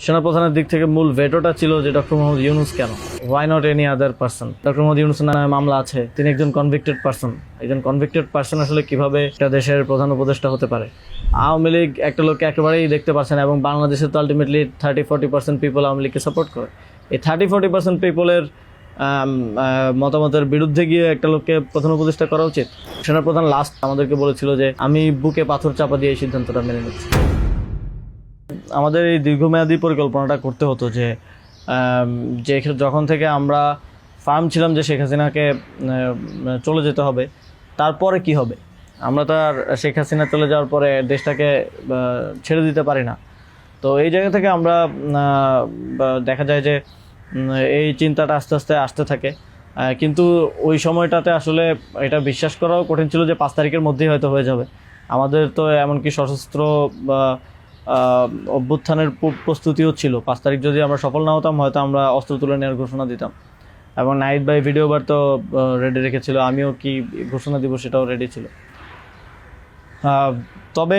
সেনাপ্রধানের দিক থেকে মূল ভেটোটা ছিল যে ডক্টর মোহাম্মদ ইউনূস কেন, why not any other person. Doctor Muhammad ইউনূসের নামে মামলা আছে, তিনি একজন কনভিক্টেড পারসন। একজন কনভিক্টেড পারসন আসলে কিভাবে একটা দেশের প্রধান উপদেষ্টা হতে পারে? আওয়ামী লীগ একটা লোককে একেবারেই দেখতে পারছে না, এবং বাংলাদেশে তো আলটিমেটলি 30-40% পিপল আওয়ামী লীগকে সাপোর্ট করে। এই 30-40% পিপলের মতামতের বিরুদ্ধে গিয়ে একটা লোককে প্রধান উপদেষ্টা করা উচিত? সেনাপ্রধান লাস্ট আমাদেরকে বলেছিল যে আমি বুকে পাথর চাপা দিয়ে এই সিদ্ধান্তটা মেনে নিচ্ছি। আমাদের এই দীর্ঘমেয়াদী পরিকল্পনাটা করতে হতো যে যখন থেকে আমরা ফার্ম ছিলাম যে শেখ হাসিনাকে চলে যেতে হবে, তারপরে কি হবে? আমরা তো আর শেখ হাসিনা চলে যাওয়ার পরে দেশটাকে ছেড়ে দিতে পারি না। তো এই জায়গা থেকে আমরা দেখা যায় যে এই চিন্তাটা আস্তে আস্তে আসতে থাকে, কিন্তু ওই সময়টাতে আসলে এটা বিশ্বাস করাও কঠিন ছিল যে 5 তারিখের মধ্যেই হয়তো হয়ে যাবে। আমাদের তো এমনকি সশস্ত্র অভ্যুত্থানের প্রস্তুতিও ছিল। 5 তারিখ যদি আমরা সফল না হতাম, হয়তো আমরা অস্ত্র তুলে নেওয়ার ঘোষণা দিতাম, এবং নাইট বাই ভিডিও বার তো রেডি রেখেছিল, আমিও কি ঘোষণা দিব সেটাও রেডি ছিল। তবে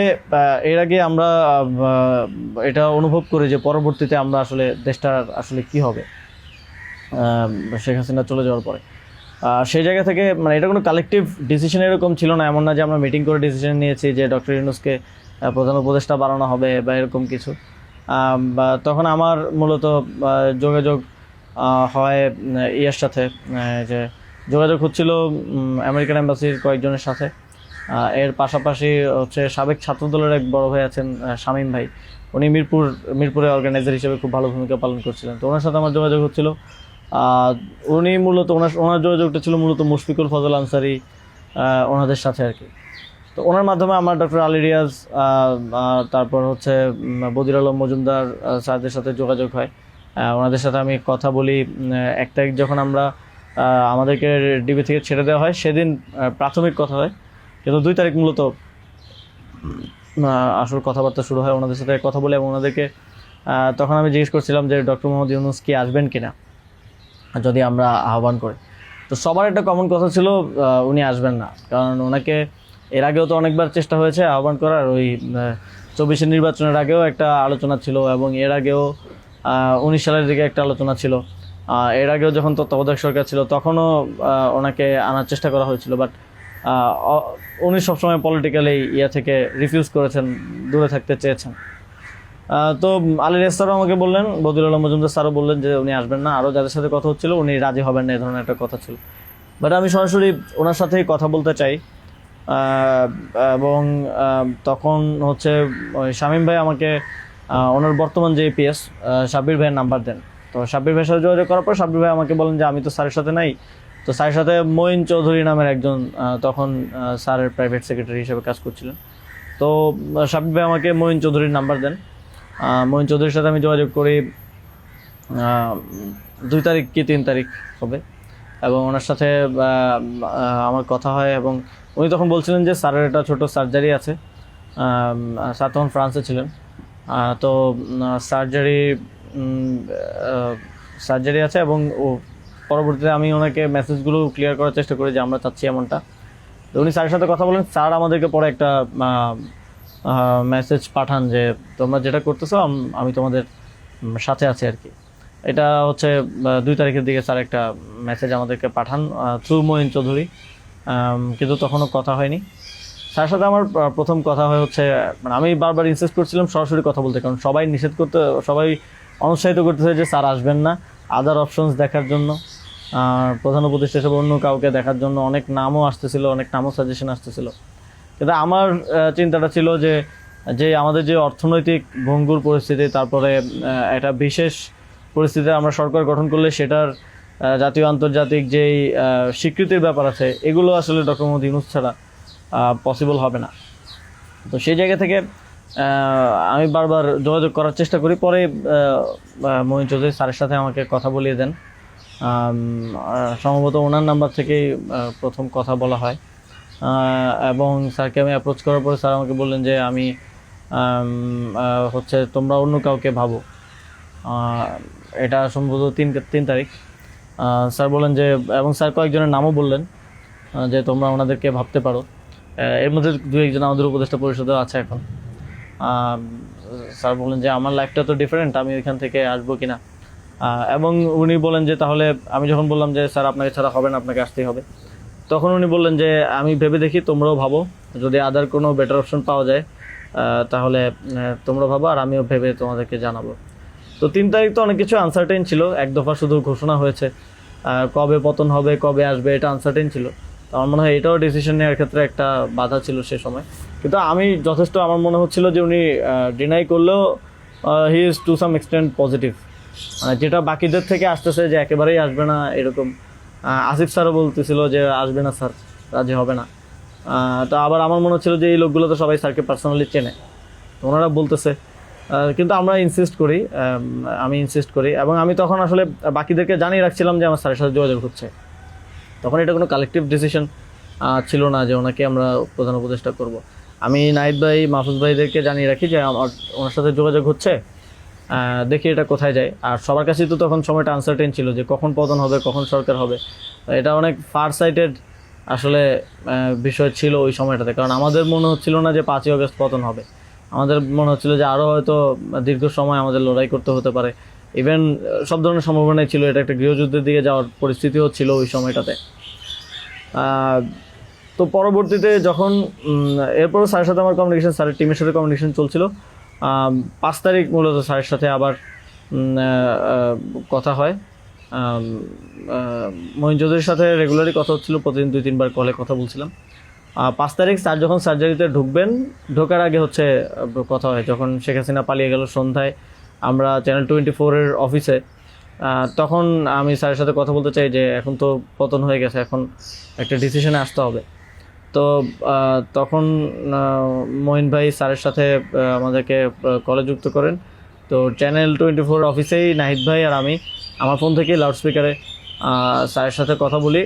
এর আগে আমরা এটা অনুভব করি যে পরবর্তীতে আমরা আসলে দেশটার আসলে কি হবে শেখ হাসিনা চলে যাওয়ার পরে। সেই জায়গা থেকে মানে এটা কোনো কালেকটিভ ডিসিশন এরকম ছিল না, এমন না যে আমরা মিটিং করে ডিসিশন নিয়েছি যে ডক্টর ইউনূসকে প্রধান উপদেষ্টা বানানো হবে বা এরকম কিছু। তখন আমার মূলত যোগাযোগ হয় ইয়ার সাথে, যে যোগাযোগ হচ্ছিল আমেরিকান এম্বাসির কয়েকজনের সাথে। এর পাশাপাশি হচ্ছে সাবেক ছাত্রদলের এক বড় ভাই আছেন শামীম ভাই, উনি মিরপুরে অর্গানাইজার হিসেবে খুব ভালো ভূমিকা পালন করছিলেন। তো ওনার সাথে আমার যোগাযোগ হচ্ছিল। উনি মূলত ওনার যোগাযোগটা ছিল মূলত মুশফিকুল ফজল আনসারি ওনাদের সাথে আর কি। তো ওনার মাধ্যমে আমার ডক্টর আলী রিয়াজ, তারপর হচ্ছে বদির আলম মজুমদার স্যারদের সাথে যোগাযোগ হয়। ওনাদের সাথে আমি কথা বলি। 1 তারিখ যখন আমরা আমাদেরকে ডিবি থেকে ছেড়ে দেওয়া হয়, সেদিন প্রাথমিক কথা হয়, কিন্তু 2 তারিখ মূলত আসল কথাবার্তা শুরু হয়। ওনাদের সাথে কথা বলে এবং ওনাদেরকে তখন আমি জিজ্ঞেস করছিলাম যে ডক্টর মোহাম্মদ ইউনূস কি আসবেন কিনা যদি আমরা আহ্বান করি। তো সবার একটা কমন কথা ছিল উনি আসবেন না, কারণ ওনাকে এর আগেও তো অনেকবার চেষ্টা হয়েছে আহ্বান করার। ওই 24-এর নির্বাচনের আগেও একটা আলোচনা ছিল, এবং এর আগেও 19 সালের দিকে একটা আলোচনা ছিল। এর আগেও যখন তত্ত্বাবধায়ক সরকার ছিল তখনও ওনাকে আনার চেষ্টা করা হয়েছিল, বাট উনি সবসময় পলিটিক্যালি থেকে রিফিউজ করেছেন, দূরে থাকতে চেয়েছেন। তো আলী রিয়াজ স্যারও আমাকে বললেন, বদির আলম মজুমদার স্যারও বললেন যে উনি আসবেন না। আরও যাদের সাথে কথা হচ্ছিল উনি রাজি হবেন না, এই ধরনের একটা কথা ছিল। বাট আমি সরাসরি ওনার সাথেই কথা বলতে চাই, এবং তখন হচ্ছে ওই শামীম ভাই আমাকে ওনার বর্তমান যে এপিএস সাব্বির ভাইয়ের নাম্বার দেন। তো সাব্বির ভাইয়ের সাথে যোগাযোগ করার পর সাব্বির ভাই আমাকে বলেন যে আমি তো স্যারের সাথে নাই। তো স্যারের সাথে মঈন চৌধুরী নামের একজন তখন স্যারের প্রাইভেট সেক্রেটারি হিসেবে কাজ করছিলেন। তো সাব্বির ভাই আমাকে মঈন চৌধুরীর নাম্বার দেন। মঈন চৌধুরীর সাথে আমি যোগাযোগ করি 2 তারিখ কি 3 তারিখ হবে, এবং ওনার সাথে আমার কথা হয়। এবং উনি তখন বলছিলেন যে স্যারের একটা ছোটো সার্জারি আছে। স্যার তখন ফ্রান্সে ছিলেন। তো সার্জারি আছে, এবং পরবর্তীতে আমি ওনাকে মেসেজগুলো ক্লিয়ার করার চেষ্টা করি যে আমরা চাচ্ছি এমনটা। তো উনি স্যারের সাথে কথা বলেন। স্যার আমাদেরকে পরে একটা মেসেজ পাঠান যে তোমরা যেটা করতেছো আমি তোমাদের সাথে আছি আর কি। এটা হচ্ছে 2 তারিখের দিকে স্যার একটা মেসেজ আমাদেরকে পাঠান থ্রু মঈন চৌধুরী, কিন্তু তখনও কথা হয়নি। স্যারের সাথে আমার প্রথম কথা হয় হচ্ছে, মানে আমি বারবার ইনসিস্ট করছিলাম সরাসরি কথা বলতে, কারণ সবাই সবাই অনুৎসাহিত করতেছে যে স্যার আসবেন না, আদার অপশনস দেখার জন্য, প্রধান উপদেষ্টা হিসেবে অন্য কাউকে দেখার জন্য অনেক নামও আসতেছিল, অনেক নামও সাজেশন আসতেছিল। কিন্তু আমার চিন্তাটা ছিল যে আমাদের যে অর্থনৈতিক ভঙ্গুর পরিস্থিতি, তারপরে একটা বিশেষ পরিস্থিতিতে আমরা সরকার গঠন করলে সেটার জাতীয় আন্তর্জাতিক যেই স্বীকৃতির ব্যাপার আছে, এগুলো আসলে ডক্টর মোহাম্মদ ইউনূস ছাড়া পসিবল হবে না। তো সেই জায়গা থেকে আমি বারবার যোগাযোগ করার চেষ্টা করি। পরে মঈন চৌধুরী স্যারের সাথে আমাকে কথা বলিয়ে দেন। সম্ভবত ওনার নাম্বার থেকেই প্রথম কথা বলা হয়, এবং স্যারকে আমি অ্যাপ্রোচ করার পরে স্যার আমাকে বললেন যে আমি হচ্ছে তোমরা অন্য কাউকে ভাবো। এটা সম্ভবত 3 তারিখ। স্যার বললেন যে, এবং স্যার কয়েকজনের নামও বললেন যে তোমরা ওনাদেরকে ভাবতে পারো। এর মধ্যে 2-1 জন আমাদের উপদেষ্টা পরিষদেও আছে এখন। স্যার বলেন যে আমার লাইফটা তো ডিফারেন্ট, আমি ওইখান থেকে আসবো কিনা। এবং উনি বলেন যে তাহলে, আমি যখন বললাম যে স্যার আপনাকে ছাড়া হবে না, আপনাকে আসতেই হবে, তখন উনি বললেন যে আমি ভেবে দেখি, তোমরাও ভাবো, যদি আদার কোনো বেটার অপশন পাওয়া যায় তাহলে তোমরা ভাবো, আর আমিও ভেবে তোমাদেরকে জানাবো। তো 3 তারিখ তো অনেক কিছু আনসার্টেন ছিল, এক দফা শুধু ঘোষণা হয়েছে, কবে পতন হবে, কবে আসবে, এটা আনসার্টেন ছিল। তো আমার মনে হয় এটাও ডিসিশন নেওয়ার ক্ষেত্রে একটা বাধা ছিল সে সময়। কিন্তু আমি যথেষ্ট, আমার মনে হচ্ছিল যে উনি ডিনাই করলেও he is to some extent positive, যেটা বাকিদের থেকে আসতেছে যে একেবারেই আসবে না এরকম। আসিফ স্যারও বলতেছিল যে আসবে না স্যার, রাজি হবে না। তো আবার আমার মনে হচ্ছিল যে এই লোকগুলো তো সবাই স্যারকে পার্সোনালি চেনে, তো ওনারা বলতেছে। কিন্তু আমরা ইনসিস্ট করি, আমি ইনসিস্ট করি, এবং আমি তখন আসলে বাকিদেরকে জানিয়ে রাখছিলাম যে আমার স্যারের সাথে যোগাযোগ হচ্ছে। তখন এটা কোনো কালেকটিভ ডিসিশন ছিল না যে ওনাকে আমরা প্রধান উপদেষ্টা করব। আমি নাহিদ ভাই, মাহফুজ ভাইদেরকে জানিয়ে রাখি যে আমার ওনার সাথে যোগাযোগ হচ্ছে, দেখি এটা কোথায় যায়। আর সবার কাছেই তো তখন সময়টা আনসার্টেন ছিল যে কখন পতন হবে, কখন সরকার হবে। এটা অনেক ফার সাইটেড আসলে বিষয় ছিল ওই সময়টাতে, কারণ আমাদের মনে হচ্ছিল না যে 5ই আগস্ট পতন হবে। আমাদের মনে হচ্ছিল যে আরও হয়তো দীর্ঘ সময় আমাদের লড়াই করতে হতে পারে, ইভেন সব ধরনের সম্ভাবনাই ছিল, এটা একটা গৃহযুদ্ধের দিকে যাওয়ার পরিস্থিতিও ছিল ওই সময়টাতে। তো পরবর্তীতে যখন এরপরও স্যারের সাথে আমার কমিউনিকেশন, স্যারের টিমের সাথে কমিউনিকেশন চলছিল। 5 তারিখ মূলত স্যারের সাথে আবার কথা হয়। মঈন চৌধুরীর সাথে রেগুলারই কথা হচ্ছিল, প্রতিদিন 2-3 বার কলে কথা বলছিলাম। 5 তারিখ স্যার যখন সার্জারিতে ঢুকবেন, ঢোকার আগে হচ্ছে কথা হয়, যখন শেখ হাসিনা পালিয়ে গেল সন্ধ্যায় আমরা চ্যানেল 24-এর অফিসে। তখন আমি স্যারের সাথে কথা বলতে চাই যে এখন তো পতন হয়ে গেছে, এখন একটা ডিসিশনে আসতে হবে। তো তখন মঈন ভাই স্যারের সাথে আমাদেরকে কলে যুক্ত করেন। তো চ্যানেল 24 অফিসেই নাহিদ ভাই আর আমি আমার ফোন থেকে লাউডস্পিকারে স্যারের সাথে কথা বলি।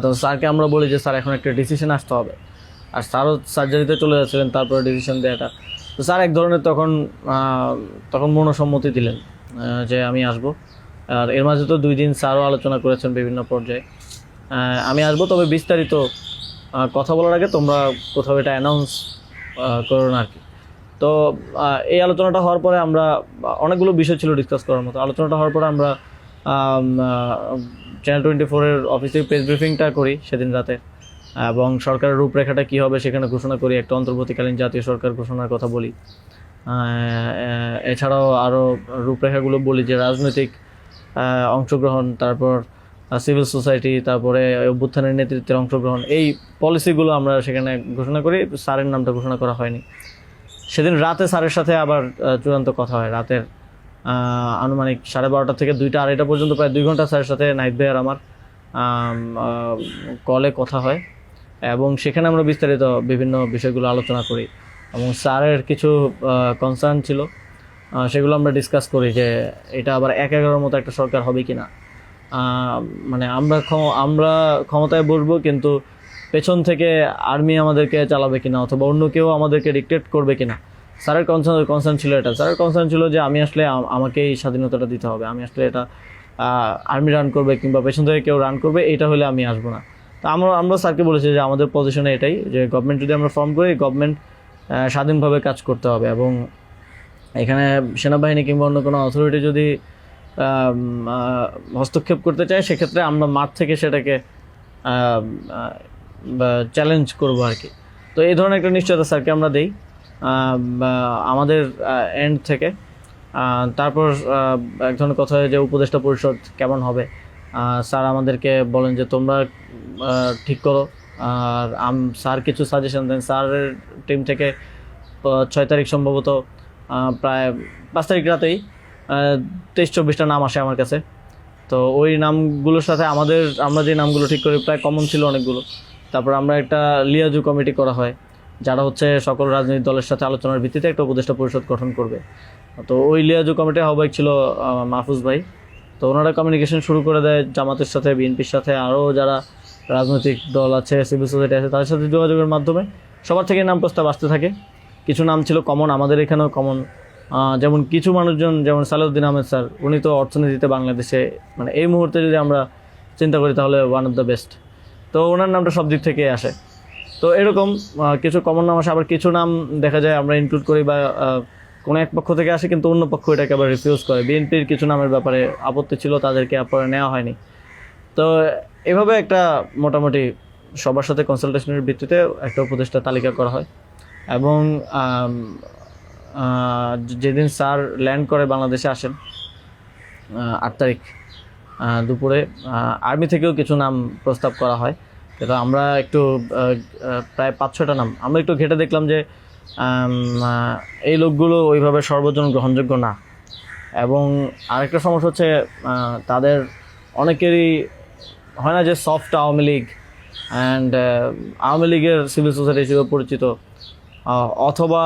তো স্যারকে আমরা বলি যে স্যার এখন একটা ডিসিশন আসতে হবে, আর স্যারও সার্জারিতে চলে যাচ্ছিলেন তারপরে ডিসিশন দেওয়াটা। তো স্যার এক ধরনের তখন মনোসম্মতি দিলেন যে আমি আসব। আর এর মাঝে তো 2 দিন স্যারও আলোচনা করেছেন বিভিন্ন পর্যায়ে, আমি আসবো, তবে বিস্তারিত কথা বলার আগে তোমরা কোথাও এটা অ্যানাউন্স করো না আর কি। তো এই আলোচনাটা হওয়ার পরে আমরা, অনেকগুলো বিষয় ছিল ডিসকাস করার মতো, আলোচনাটা হওয়ার পরে আমরা চ্যানেল 24-এর অফিসে প্রেস ব্রিফিংটা করি সেদিন রাতে, এবং সরকারের রূপরেখাটা কী হবে সেখানে ঘোষণা করি, একটা অন্তর্বর্তীকালীন জাতীয় সরকার ঘোষণার কথা বলি। এছাড়াও আরও রূপরেখাগুলো বলি যে রাজনৈতিক অংশগ্রহণ, তারপর সিভিল সোসাইটি, তারপরে অভ্যুত্থানের নেতৃত্বের অংশগ্রহণ, এই পলিসিগুলো আমরা সেখানে ঘোষণা করি। স্যারের নামটা ঘোষণা করা হয়নি। সেদিন রাতে স্যারের সাথে আবার চূড়ান্ত কথা হয়, রাতের আনুমানিক 12:30 থেকে 2টা-2:30 পর্যন্ত প্রায় 2 ঘন্টা স্যারের সাথে নাহিদ ভাই আর আমার কলে কথা হয়, এবং সেখানে আমরা বিস্তারিত বিভিন্ন বিষয়গুলো আলোচনা করি, এবং স্যারের কিছু কনসার্ন ছিল সেগুলো আমরা ডিসকাস করি যে এটা আবার 1-11 মতো একটা সরকার হবে কিনা, মানে আমরা ক্ষমতায় বসবো কিন্তু পেছন থেকে আর্মি আমাদেরকে চালাবে কিনা, অথবা অন্য কেউ আমাদেরকে ডিক্টেট করবে কিনা। স্যারের কনসার্ন ছিল এটা। স্যারের কনসার্ন ছিল যে আমি আসলে আমাকেই স্বাধীনতাটা দিতে হবে, আমি আসলে এটা আর্মি রান করবে কিংবা পেছন থেকে কেউ রান করবে, এটা হলে আমি আসবো না। তো আমরা স্যারকে বলেছি যে আমাদের পজিশনে এটাই, যে গভর্নমেন্ট যদি আমরা ফর্ম করি, গভর্নমেন্ট স্বাধীনভাবে কাজ করতে হবে, এবং এখানে সেনাবাহিনী কিংবা অন্য কোনো অথরিটি যদি হস্তক্ষেপ করতে চায়, সেক্ষেত্রে আমরা মাঠ থেকে সেটাকে চ্যালেঞ্জ করবো আর কি। তো এই ধরনের একটা নিশ্চয়তা স্যারকে আমরা দেই আমাদের এন্ড থেকে। তারপর এক ধরনের কথা হয় যে উপদেষ্টা পরিষদ কেমন হবে, স্যার আমাদেরকে বলেন যে তোমরা ঠিক করো, আর স্যার কিছু সাজেশন দেন। স্যারের টিম থেকে 6 তারিখ সম্ভবত প্রায় 5 তারিখ রাতেই 23-24টা নাম আসে আমার কাছে। তো ওই নামগুলোর সাথে আমরা যে নামগুলো ঠিক করি প্রায় কমন ছিল অনেকগুলো। তারপর আমরা একটা লিয়াজু কমিটি করা হয়, যারা হচ্ছে সকল রাজনৈতিক দলের সাথে আলোচনার ভিত্তিতে একটা উপদেষ্টা পরিষদ গঠন করবে। তো ওই লিয়াজু কমিটির আহ্বায়ক ছিল মাহফুজ ভাই। তো ওনারা কমিউনিকেশন শুরু করে দেয় জামাতের সাথে, বিএনপির সাথে, আরও যারা রাজনৈতিক দল আছে, সিভিল সোসাইটি আছে, তাদের সাথে যোগাযোগের মাধ্যমে সবার থেকে নাম প্রস্তাব আসতে থাকে। কিছু নাম ছিল কমন, আমাদের এখানেও কমন, যেমন কিছু মানুষজন, যেমন সালাউদ্দিন আহমেদ স্যার, উনি তো অর্থনীতিতে বাংলাদেশে মানে এই মুহূর্তে যদি আমরা চিন্তা করি তাহলে ওয়ান অফ দ্য বেস্ট। তো ওনার নামটা সব দিক থেকে আসে। তো এরকম কিছু কমন নাম আসে, আবার কিছু নাম দেখা যায় আমরা ইনক্লুড করি বা কোনো এক পক্ষ থেকে আসে, কিন্তু অন্য পক্ষ এটাকে আবার রিফিউজ করে। বিএনপির কিছু নামের ব্যাপারে আপত্তি ছিল, তাদেরকে পরে নেওয়া হয়নি। তো এভাবে একটা মোটামুটি সবার সাথে কনসালটেশনের ভিত্তিতে একটা উপদেষ্টা তালিকা করা হয়। এবং যেদিন স্যার ল্যান্ড করে বাংলাদেশে আসেন 8 তারিখ দুপুরে, আর্মি থেকেও কিছু নাম প্রস্তাব করা হয়। কিন্তু আমরা একটু প্রায় 5-6টা নাম আমরা একটু ঘেঁটে দেখলাম যে এই লোকগুলো ওইভাবে সর্বজন গ্রহণযোগ্য না। এবং আরেকটা সমস্যা হচ্ছে তাদের অনেকেরই হয় না যে সফট আওয়ামী লীগ অ্যান্ড আওয়ামী লীগের সিভিল সোসাইটি হিসেবে পরিচিত, অথবা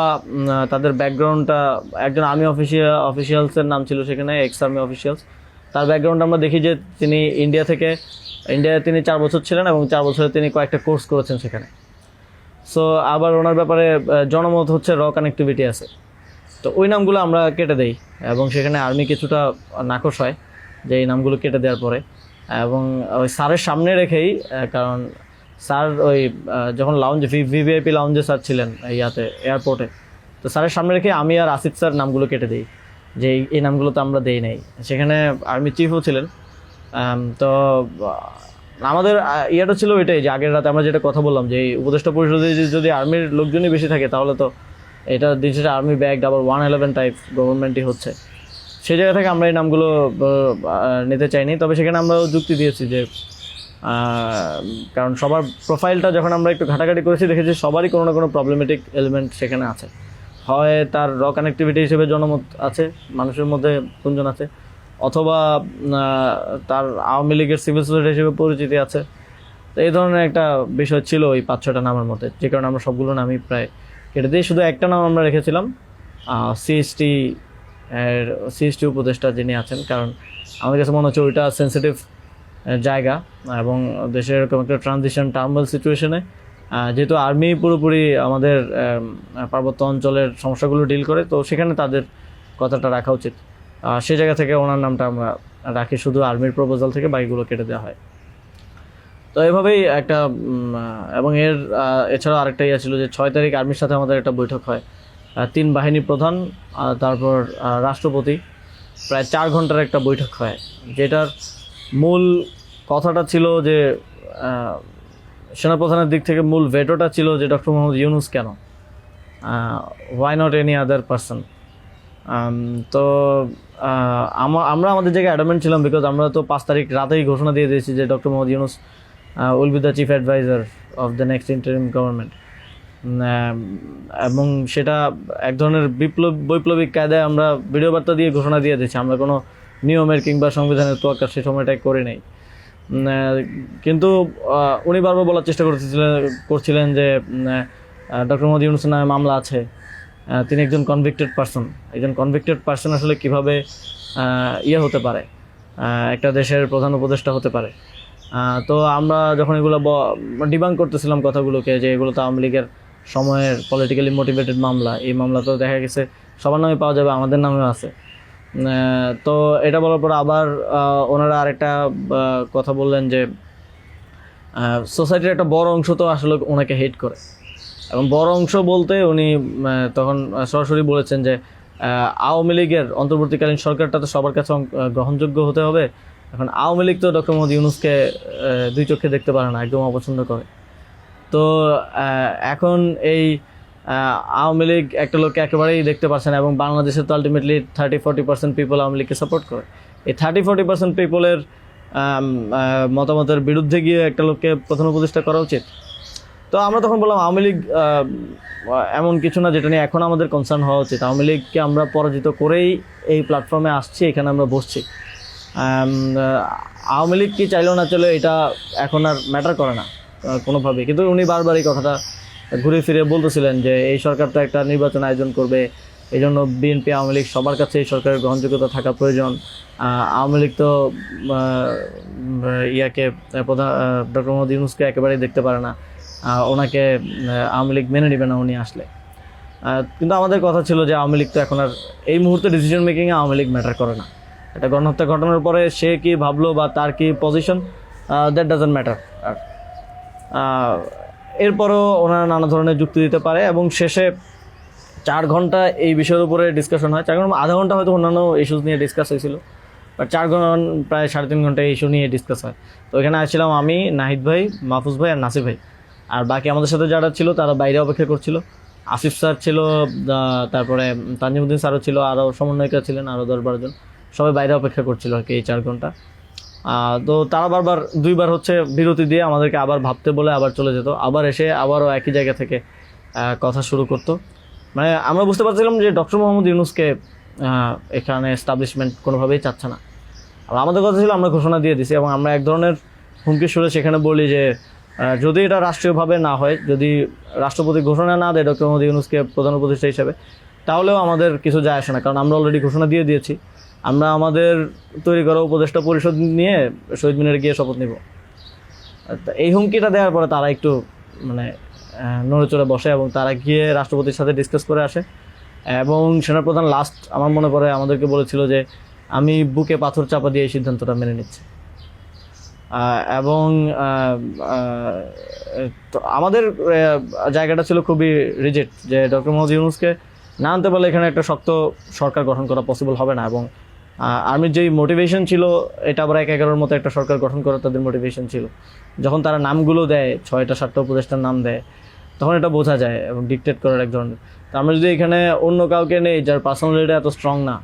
তাদের ব্যাকগ্রাউন্ডটা একজন আর্মি অফিসিয়ালসের নাম ছিল সেখানে, এক্স আর্মি অফিসিয়ালস। তার ব্যাকগ্রাউন্ড আমরা দেখি যে তিনি ইন্ডিয়ায় তিনি 4 বছর ছিলেন এবং 4 বছরে তিনি কয়েকটা কোর্স করেছেন সেখানে। সো আবার ওনার ব্যাপারে জনমত হচ্ছে কানেক্টিভিটি আছে। তো ওই নামগুলো আমরা কেটে দেই এবং সেখানে আর্মি কিছুটা নাকশ হয় যে এই নামগুলো কেটে দেওয়ার পরে। এবং ওই স্যারের সামনে রেখেই, কারণ স্যার ওই যখন লাউঞ্জে ভিভিআইপি লাউঞ্জে স্যার ছিলেন এয়ারপোর্টে, তো স্যারের সামনে রেখে আমি আর আসিফ স্যার নামগুলো কেটে দিই যে এই নামগুলো তো আমরা দেই নাই। সেখানে আর্মি চিফও ছিলেন। তো আমাদের ইয়েটা ছিল এটাই যে আগের রাতে আমরা যেটা কথা বললাম যে এই উপদেষ্টা পরিষদে যদি আর্মির লোকজনই বেশি থাকে তাহলে তো এটা দিন শেষে আর্মি ব্যাগ আবার 111 টাইপ গভর্নমেন্টই হচ্ছে। সেই জায়গা থেকে আমরা এই নামগুলো নিতে চাইনি। তবে সেখানে আমরা যুক্তি দিয়েছি যে কারণ সবার প্রোফাইলটা যখন আমরা একটু ঘাটাঘাটি করেছি দেখেছি সবারই কোনো না কোনো প্রবলেমেটিক এলিমেন্ট সেখানে আছে। হয় তার কানেক্টিভিটি হিসেবে জনমত আছে, মানুষের মধ্যে গুঞ্জন আছে, অথবা তার আওয়ামী লীগের সিভিল সোসাইটি হিসেবে পরিচিতি আছে। তো এই ধরনের একটা বিষয় ছিল ওই 5-6টা নামের মধ্যে, যে কারণে আমরা সবগুলো নামই প্রায় কেটে দিয়ে শুধু একটা নাম আমরা রেখেছিলাম সিএসটি উপদেষ্টা যিনি আছেন। কারণ আমাদের কাছে মনে হচ্ছে ওইটা সেন্সিটিভ জায়গা এবং দেশের এরকম একটা ট্রানজিশন টার্মাল সিচুয়েশনে যেহেতু আর্মি পুরোপুরি আমাদের পার্বত্য অঞ্চলের সমস্যাগুলো ডিল করে, তো সেখানে তাদের কথাটা রাখা উচিত। সেই জায়গা থেকে ওনার নামটা আমরা রাখি, শুধু আর্মির প্রপোজাল থেকে বাকিগুলো কেটে দেওয়া হয়। তো এভাবেই একটা এবং এছাড়াও আরেকটা ইয়ে ছিল যে 6 তারিখ আর্মির সাথে আমাদের একটা বৈঠক হয়, 3 বাহিনী প্রধান তারপর রাষ্ট্রপতি, প্রায় 4 ঘন্টার একটা বৈঠক হয়। যেটার মূল কথাটা ছিল যে সেনাপ্রধানের দিক থেকে মূল ভেটোটা ছিল যে ডক্টর মোহাম্মদ ইউনূস কেন, why not any other person. তো আমরা আমাদের জায়গায় অ্যাডামেন্ট ছিলাম, বিকজ আমরা তো 5 তারিখ রাতেই ঘোষণা দিয়ে দিয়েছি যে doctor Mohammad Yunus will be the chief adviser of the next interim government. এবং সেটা এক ধরনের বৈপ্লবিক কায়দায় আমরা ভিডিও বার্তা দিয়ে ঘোষণা দিয়ে দিয়েছি, আমরা কোনো নিয়মের কিংবা সংবিধানের তোয়াক্কা সে সময়টাই করে নেই। কিন্তু উনি বারবার বলার চেষ্টা করছিলেন যে ডক্টর মোহাম্মদ ইউনূসের নামে মামলা আছে, তিনি একজন কনভিক্টেড পার্সন আসলে কীভাবে হতে পারে, একটা দেশের প্রধান উপদেষ্টা হতে পারে। তো আমরা যখন এগুলো ডিবাঙ্ক করতেছিলাম কথাগুলোকে যে এগুলো তো আওয়ামী লীগের সময়ের পলিটিক্যালি মোটিভেটেড মামলা, এই মামলা তো দেখা গেছে সবার নামে পাওয়া যাবে, আমাদের নামেও আছে। তো এটা বলার পর আবার ওনারা আরেকটা কথা বললেন যে সোসাইটির একটা বড় অংশ তো আসলে ওনাকে হেট করে, এবং বড় অংশ বলতে উনি তখন সরাসরি বলেছেন যে আওয়ামী লীগের অন্তর্বর্তীকালীন সরকারটা তো সবার কাছে গ্রহণযোগ্য হতে হবে। এখন আওয়ামী লীগ তো ডক্টর মোহাম্মদ ইউনূসকে 2 চোখে দেখতে পারে না, একদম অপছন্দ করে। তো এখন এই আওয়ামী লীগ একটা লোককে একেবারেই দেখতে পারছে না, এবং বাংলাদেশে তো আলটিমেটলি 30-40% পিপল আওয়ামী লীগকে সাপোর্ট করে। এই 30-40% পিপলের মতামতের বিরুদ্ধে গিয়ে একটা লোককে প্রধান উপদেষ্টা করা উচিত। তো আমরা তখন বললাম আওয়ামী লীগ এমন কিছু না যেটা নিয়ে এখন আমাদের কনসার্ন হওয়া উচিত। আওয়ামী লীগকে আমরা পরাজিত করেই এই প্ল্যাটফর্মে আসছি, এখানে আমরা বসছি। আওয়ামী লীগ কি চাইলেও না চলে এটা এখন আর ম্যাটার করে না কোনোভাবেই। কিন্তু উনি বারবার এই কথাটা ঘুরে ফিরে বলতেছিলেন যে এই সরকার তো একটা নির্বাচন আয়োজন করবে, এই জন্য বিএনপি আওয়ামী লীগ সবার কাছে এই সরকারের গ্রহণযোগ্যতা থাকা প্রয়োজন। আওয়ামী লীগ তো প্রধান ডক্টর মোহাম্মদ ইউনূসকে একেবারেই দেখতে পারে না, ওনাকে আওয়ামী লীগ মেনে নেবে না উনি আসলে। কিন্তু আমাদের কথা ছিল যে আওয়ামী লীগ তো এখন আর এই মুহূর্তে ডিসিশন মেকিংয়ে আওয়ামী লীগ ম্যাটার করে না। একটা গণহত্যা ঘটনার পরে সে কি ভাবলো বা তার কি পজিশন, দ্যাট ডাজন্ট ম্যাটার। আর এরপরও ওনারা নানা ধরনের যুক্তি দিতে পারে, এবং শেষে 4 ঘন্টা এই বিষয়ের উপরে ডিসকাশন হয়। 4 ঘন্টা, আধা ঘন্টা হয়তো অন্যান্য ইস্যুস নিয়ে ডিসকাস হয়েছিল, বাট 4 ঘন্টা প্রায় 3.5 ঘন্টা এই ইস্যু নিয়ে ডিসকাস হয়। তো এখানে আসছিলাম আমি, নাহিদ ভাই, মাহফুজ ভাই আর নাসির ভাই। আর বাকি আমাদের সাথে যারা ছিল তারা বাইরে অপেক্ষা করছিল। আসিফ স্যার ছিল, তারপরে তানজিমুদ্দিন স্যারও ছিল, আরও সমন্বয়িকা ছিলেন আরও 10-12 জন, সবাই বাইরে অপেক্ষা করছিল আর কি এই 4 ঘন্টা। তো তারা বারবার 2বার হচ্ছে বিরতি দিয়ে আমাদেরকে আবার ভাবতে বলে আবার চলে যেত, আবার এসে আবারও একই জায়গা থেকে কথা শুরু করতো। মানে আমরা বুঝতে পারছিলাম যে ডক্টর মোহাম্মদ ইউনূসকে এখানে এস্টাবলিশমেন্ট কোনোভাবেই চাচ্ছে না। আর আমাদের কথা ছিল আমরা ঘোষণা দিয়ে দিছি, এবং আমরা এক ধরনের হুমকি সুরে সেখানে বলি যে যদি এটা রাষ্ট্রীয়ভাবে না হয়, যদি রাষ্ট্রপতি ঘোষণা না দেয় ডক্টর মোহাম্মদ ইউনূসকে প্রধান উপদেষ্টা হিসেবে, তাহলেও আমাদের কিছু যায় আসে না, কারণ আমরা অলরেডি ঘোষণা দিয়ে দিয়েছি। আমরা আমাদের তৈরি করা উপদেষ্টা পরিষদ নিয়ে শহীদ মিনারে গিয়ে শপথ নিব। এই হুমকিটা দেওয়ার পরে তারা একটু মানে নড়ে চড়ে বসে, এবং তারা গিয়ে রাষ্ট্রপতির সাথে ডিসকাস করে আসে। এবং সেনাপ্রধান লাস্ট আমার মনে পড়ে আমাদেরকে বলেছিল যে আমি বুকে পাথর চাপা দিয়ে এই সিদ্ধান্তটা মেনে নিচ্ছি। এবং তো আমাদের জায়গাটা ছিল খুবই রিজেক্ট, যে ডক্টর মোহাম্মদ ইউনূসকে না আনতে পারলে এখানে একটা শক্ত সরকার গঠন করা পসিবল হবে না। এবং আর্মির যেই মোটিভেশন ছিল, এটা আবার 1-11-র মতো একটা সরকার গঠন করার তাদের মোটিভেশন ছিল। যখন তারা নামগুলো দেয়, 6টা-7টা উপদেষ্টার নাম দেয়, তখন এটা বোঝা যায়, এবং ডিকটেট করার এক ধরনের। তো আমরা যদি এখানে অন্য কাউকে নেই যার পার্সোনালিটি এত স্ট্রং না,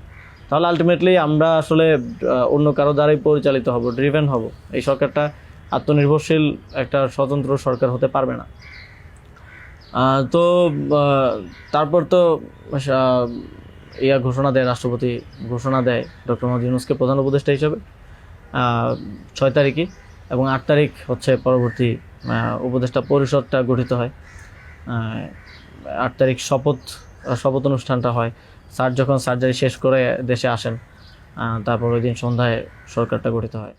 তাহলে আলটিমেটলি আমরা আসলে অন্য কারো দ্বারাই পরিচালিত হব, ড্রিভেন হব। এই সরকারটা আত্মনির্ভরশীল একটা স্বতন্ত্র সরকার হতে পারবে না। তো তারপর তো ঘোষণা দেয়, রাষ্ট্রপতি ঘোষণা দেয় ডক্টর মোহাম্মদ ইউনূসকে প্রধান উপদেষ্টা হিসেবে 6 তারিখে, এবং 8 তারিখ হচ্ছে পরবর্তী উপদেষ্টা পরিষদটা গঠিত হয়। 8 তারিখ শপথ অনুষ্ঠানটা হয়। স্যার যখন সার্জারি শেষ করে দেশে আসেন, তারপর ওই দিন সন্ধ্যায় সরকারটা গঠিত হয়।